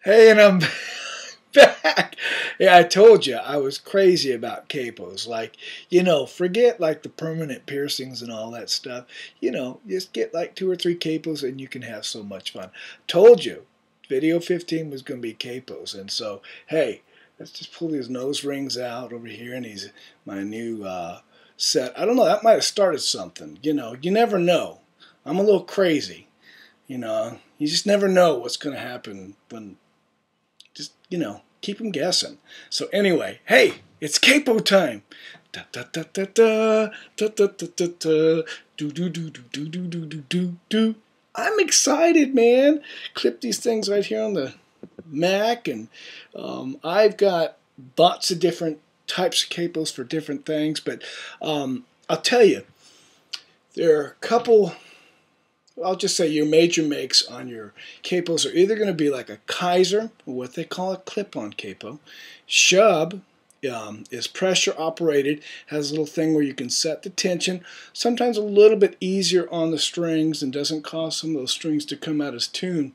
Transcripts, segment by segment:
Hey, and I'm back. Yeah, I told you I was crazy about capos. Like, forget like the permanent piercings and all that stuff. Just get like 2 or 3 capos and you can have so much fun. Told you, video 15 was going to be capos. And so, hey, let's just pull these nose rings out over here and these my new set. I don't know, that might have started something. You never know. I'm a little crazy. You just never know what's going to happen when just, keep them guessing. So anyway, hey, it's capo time. Da da da da da da da da da da do do do do do do do do do do. I'm excited, man. Clip these things right here on the Mac, and I've got lots of different types of capos for different things. But I'll tell you, there are a couple. I'll just say your major makes on your capos are either going to be like a Kaiser, or what they call a clip-on capo. Shub is pressure operated, has a little thing where you can set the tension, sometimes a little bit easier on the strings and doesn't cause some of those strings to come out of tune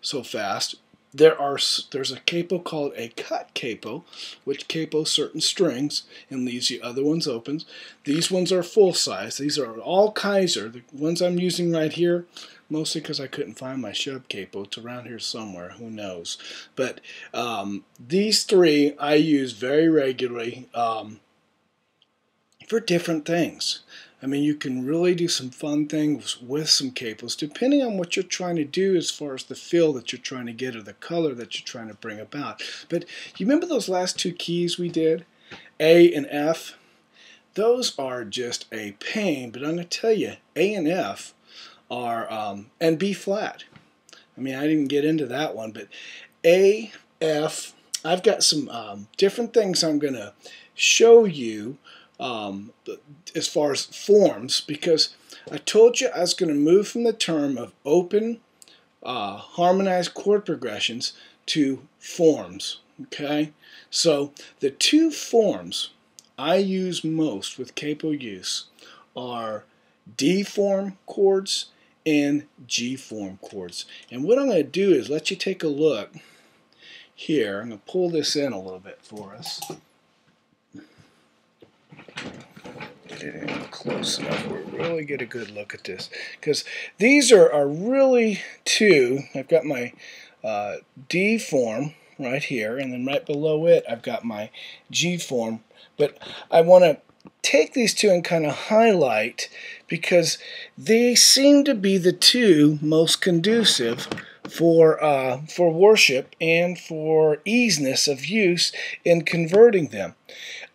so fast. There's a capo called a cut capo, which capos certain strings and leaves the other ones open. These ones are full size. These are all Kaiser. The ones I'm using right here, mostly because I couldn't find my shub capo. It's around here somewhere. Who knows? But these three I use very regularly for different things. I mean, you can really do some fun things with some capos, depending on what you're trying to do as far as the feel that you're trying to get or the color that you're trying to bring about. But you remember those last 2 keys we did, A and F? Those are just a pain, but I'm going to tell you, A and F are, and B flat. I mean, I didn't get into that one, but A, F, I've got some different things I'm going to show you as far as forms, because I told you I was going to move from the term of open harmonized chord progressions to forms. Okay, so the 2 forms I use most with capo use are D form chords and G form chords. And what I'm going to do is let you take a look here. I'm going to pull this in a little bit for us. Get in close enough where we really get a good look at this, because these are really 2. I've got my D form right here, and then right below it I've got my G form, but I want to take these 2 and kind of highlight because they seem to be the 2 most conducive for worship and for easiness of use in converting them.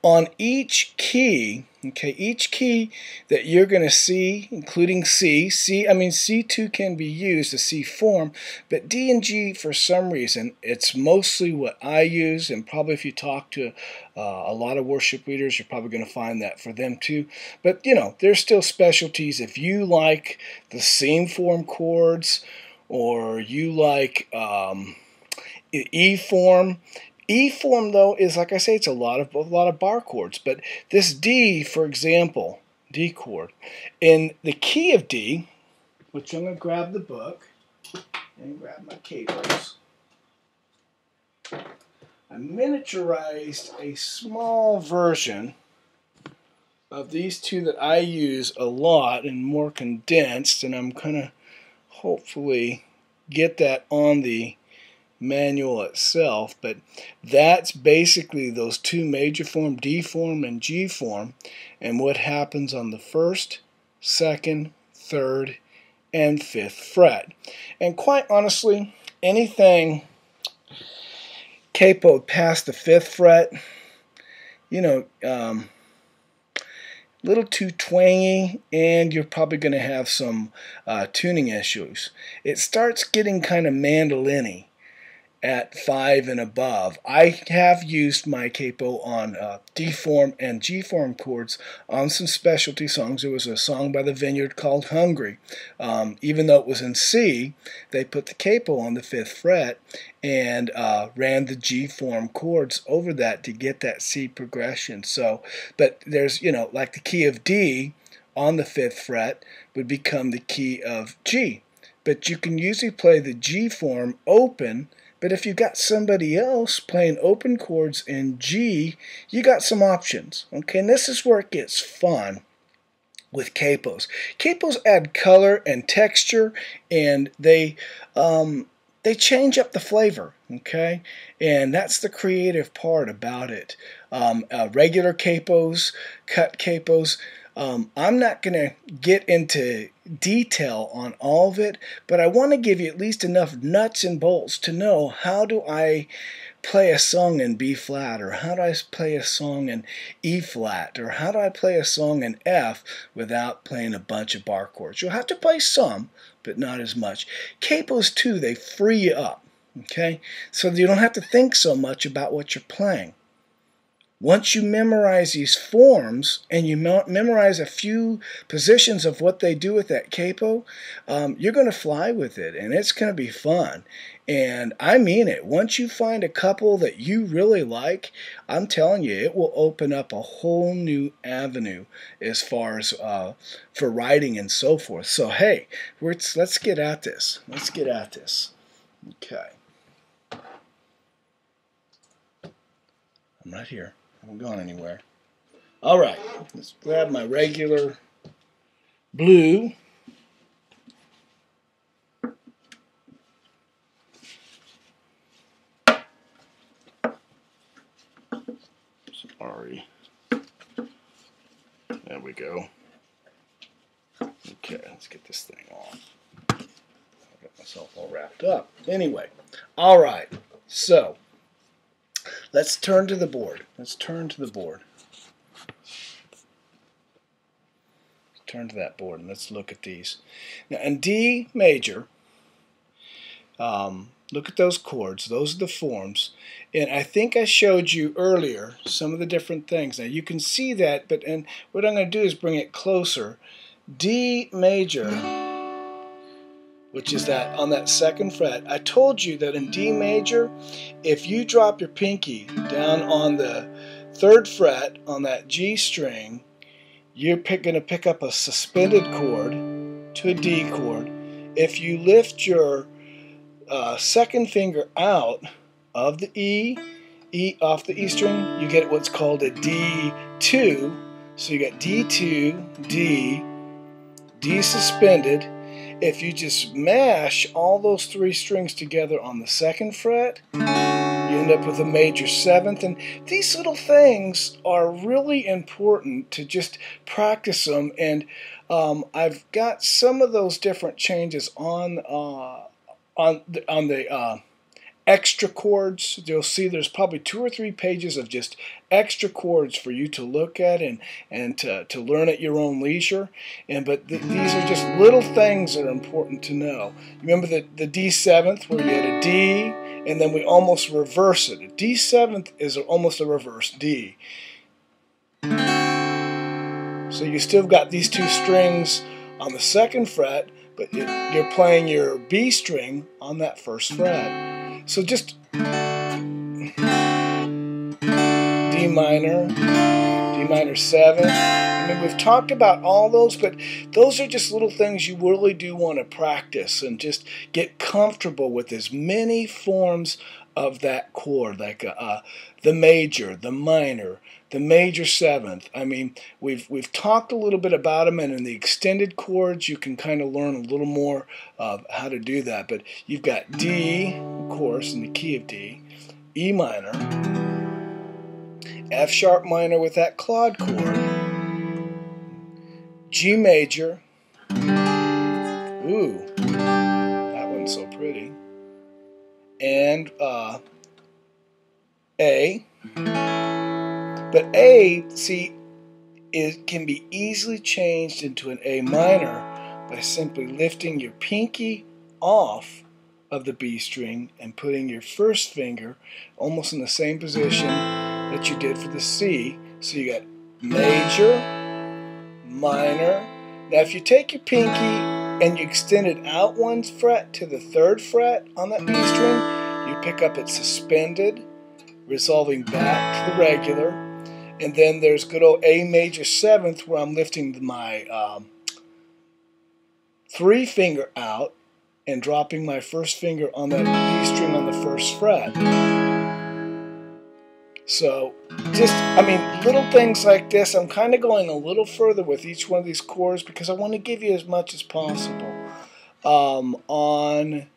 On each key, okay, each key that you're going to see, including C, C2 can be used, the C form, but D and G, for some reason, it's mostly what I use, and probably if you talk to a lot of worship leaders, you're probably going to find that for them too. But, there's still specialties. If you like the same form chords, or you like E form. E form, though, is, like I say, it's a lot of bar chords. But this D, for example, D chord, in the key of D, which I'm going to grab the book and grab my capos, I miniaturized a small version of these 2 that I use a lot and more condensed, and I'm going to hopefully get that on the manual itself, but that's basically those 2 major form, D form and G form, and what happens on the 1st, 2nd, 3rd, and 5th fret. And quite honestly, anything capoed past the 5th fret, little too twangy, and you're probably going to have some tuning issues. It starts getting kind of mandolin-y at 5 and above. I have used my capo on D form and G form chords on some specialty songs. There was a song by the Vineyard called Hungry. Even though it was in C, they put the capo on the 5th fret and ran the G form chords over that to get that C progression. So, but there's, like the key of D on the 5th fret would become the key of G. But you can usually play the G form open But if you got somebody else playing open chords in G, you got some options. Okay, and this is where it gets fun with capos. Capos add color and texture, and they change up the flavor. Okay, and that's the creative part about it. Regular capos, cut capos. I'm not going to get into detail on all of it, but I want to give you at least enough nuts and bolts to know how do I play a song in B flat, or how do I play a song in E flat, or how do I play a song in F without playing a bunch of bar chords. You'll have to play some, but not as much. Capos too, they free you up, okay? So you don't have to think so much about what you're playing. Once you memorize these forms and you memorize a few positions of what they do with that capo, you're going to fly with it, and it's going to be fun. And I mean it. Once you find a couple that you really like, I'm telling you, it will open up a whole new avenue as far as for writing and so forth. So hey, let's get at this. Let's get at this. Okay. I'm right here. I haven't gone anywhere. All right, let's grab my regular blue. Sorry. There we go. Okay, let's get this thing on. I got myself all wrapped up. Anyway, all right, so let's turn to the board. Let's turn to the board. Turn to that board and let's look at these. Now in D major, look at those chords. Those are the forms. And I think I showed you earlier some of the different things. Now you can see that, but what I'm going to do is bring it closer. D major, which is that on that second fret. I told you that in D major, if you drop your pinky down on the third fret on that G string, you're going to pick up a suspended chord to a D chord. If you lift your second finger out of the E off the E string, you get what's called a D2. So you got D2, D suspended. If you just mash all those three strings together on the second fret, you end up with a major seventh. And these little things are really important to just practice them. And I've got some of those different changes on the extra chords. You'll see there's probably 2 or 3 pages of just extra chords for you to look at and to learn at your own leisure. But these are just little things that are important to know. Remember the D7th where you had a D and then we almost reverse it. A D7th is almost a reverse D. So you still got these 2 strings on the second fret, but you're playing your B string on that first fret. So just D minor 7. I mean, we've talked about all those, but those are just little things you really do want to practice and just get comfortable with as many forms of that chord, like the major, the minor, the major 7th. I mean, we've talked a little bit about them, and in the extended chords, you can kind of learn a little more of how to do that. But you've got D, of course, in the key of D, E minor, F sharp minor with that clawed chord, G major. Ooh, that one's so pretty. And A. But A, see, it can be easily changed into an A minor by simply lifting your pinky off of the B string and putting your first finger almost in the same position that you did for the C. So you got major, minor. Now if you take your pinky and you extend it out 1 fret to the 3rd fret on that B string, you pick up it suspended, resolving back to the regular. And then there's good old A major 7th where I'm lifting my 3 finger out and dropping my first finger on that D string on the first fret. So just, I mean, little things like this. I'm kind of going a little further with each one of these chords because I want to give you as much as possible. On,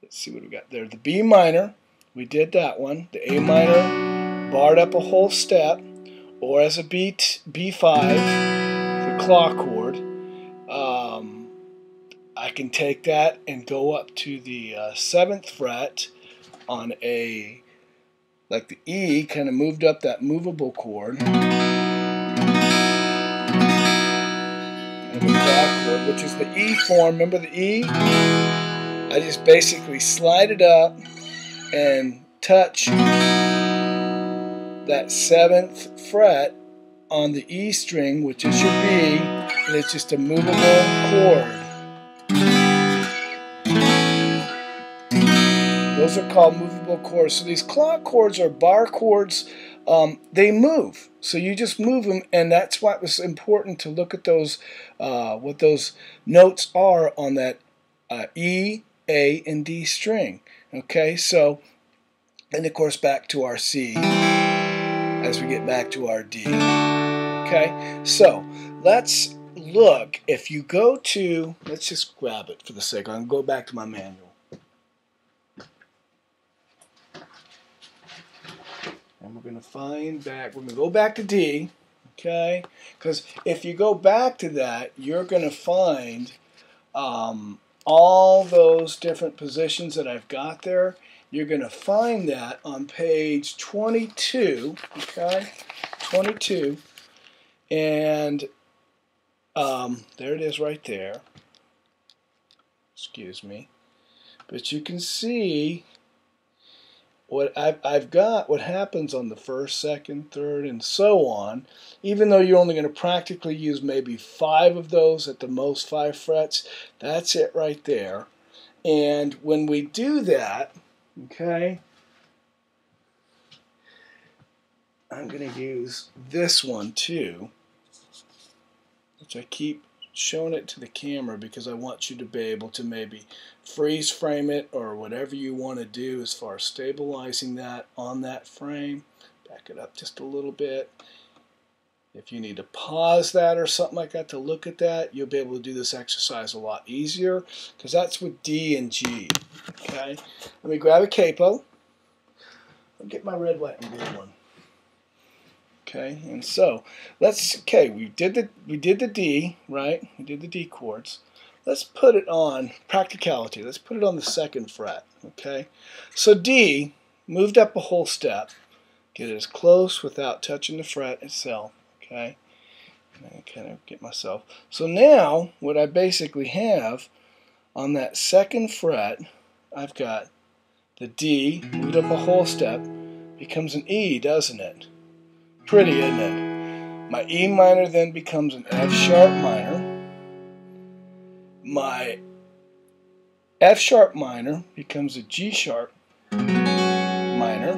let's see what we got there. The B minor, we did that one. The A minor, barred up a whole step, or as a B5, the claw chord. I can take that and go up to the 7th fret on a, like the E, kind of moved up that movable chord. And the claw chord, which is the E form. Remember the E? I just basically slide it up and touch that 7th fret on the E string, which is your B, and it's just a movable chord. Those are called movable chords. So these claw chords are bar chords. They move. So you just move them, and that's why it was important to look at those, what those notes are on that E, A, and D string. Okay, so, and of course back to our C as we get back to our D. Okay, so let's look. If you go to, let's just grab it for the sake. I'm going to go back to my manual. And we're going to find back, we're going to go back to D, okay? Because if you go back to that, you're going to find all those different positions that I've got there. You're going to find that on page 22, okay? 22. And there it is right there. Excuse me. But you can see what I've got, what happens on the 1st, 2nd, 3rd, and so on. Even though you're only going to practically use maybe 5 of those at the most, 5 frets, that's it right there. And when we do that, okay, I'm going to use this one too, which I keep showing it to the camera because I want you to be able to maybe freeze frame it or whatever you want to do as far as stabilizing that on that frame. Back it up just a little bit. If you need to pause that or something like that to look at that, you'll be able to do this exercise a lot easier because that's with D and G. Okay, let me grab a capo. I'll get my red, white, and blue one. Okay, and so let's, okay, we did the D, right? We did the D chords. Let's put it on practicality. Let's put it on the 2nd fret. Okay, so D moved up a whole step. Get it as close without touching the fret itself. Okay, and I kind of get myself. So now what I basically have on that 2nd fret, I've got the D moved up a whole step, becomes an E, doesn't it? Pretty, isn't it? My E minor then becomes an F sharp minor. My F sharp minor becomes a G sharp minor.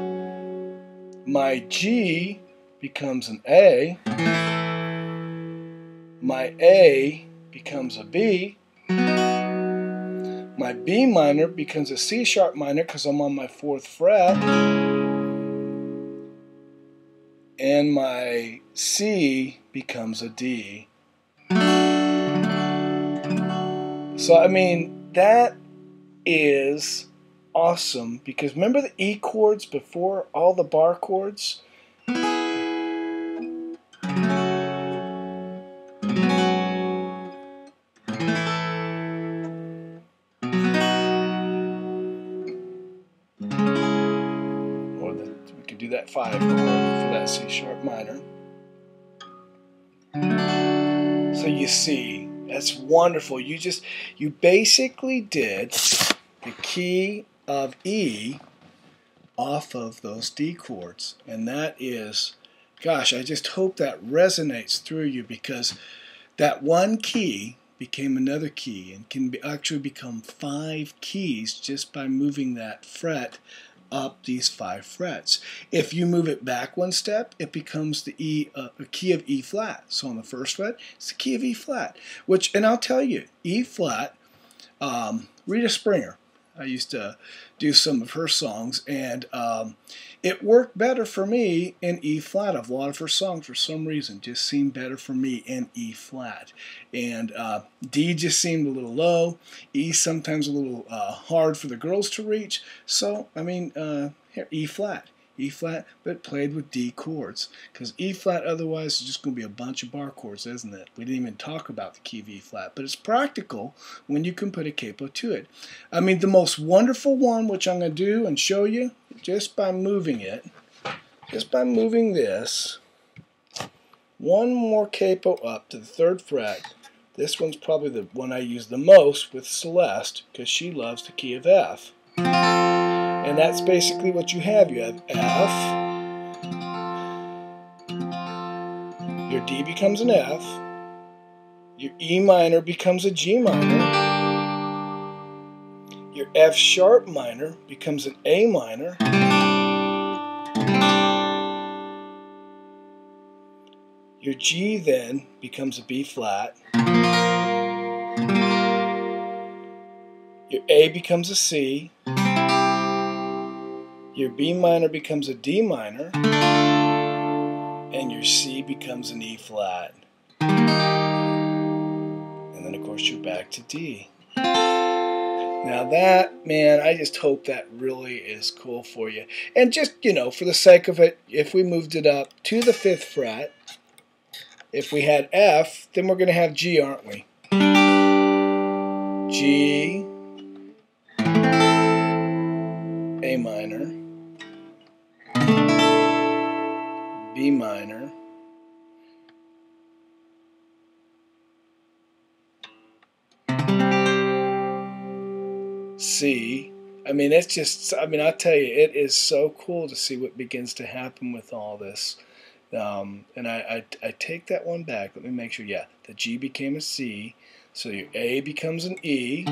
My G becomes an A. My A becomes a B. My B minor becomes a C sharp minor because I'm on my 4th fret. And my C becomes a D. So, I mean, that is awesome because remember the E chords before all the bar chords? Or we could do that 5 chord for that C sharp minor. So you see, that's wonderful. You basically did the key of E off of those D chords. And that is, gosh, I just hope that resonates through you because that one key became another key and can actually become 5 keys just by moving that fret up these 5 frets. If you move it back one step, it becomes the a key of E flat. So on the 1st fret, it's the key of E flat. Which, and I'll tell you, E flat Rita Springer. I used to do some of her songs, and it worked better for me in E flat. A lot of her songs, for some reason, just seemed better for me in E flat. And D just seemed a little low. E sometimes a little hard for the girls to reach. So, I mean, here, E flat. E flat, but played with D chords. Because E flat otherwise is just going to be a bunch of bar chords, isn't it? We didn't even talk about the key of E flat, but it's practical when you can put a capo to it. I mean, the most wonderful one, which I'm going to do and show you, just by moving it, just by moving this, one more capo up to the 3rd fret. This one's probably the one I use the most with Celeste, because she loves the key of F. And that's basically what you have. You have F, your D becomes an F, your E minor becomes a G minor, your F sharp minor becomes an A minor, your G then becomes a B flat, your A becomes a C, your B minor becomes a D minor, and your C becomes an E flat. And then of course you're back to D. Now that, man, I just hope that really is cool for you. And just, you know, for the sake of it, if we moved it up to the 5th fret, if we had F, then we're going to have G, aren't we? G, A minor, B minor, C. I mean, it's just, I mean, I'll tell you, it is so cool to see what begins to happen with all this. And I take that one back. Let me make sure. Yeah, the G became a C. So your A becomes an E.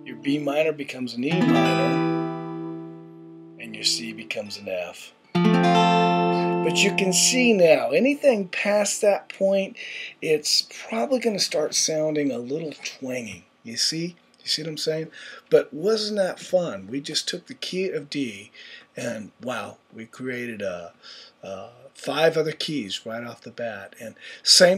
Your B minor becomes an E minor. And your C becomes an F. But you can see now, anything past that point, it's probably going to start sounding a little twangy. You see? You see what I'm saying? But wasn't that fun? We just took the key of D, and wow, we created 5 other keys right off the bat. And same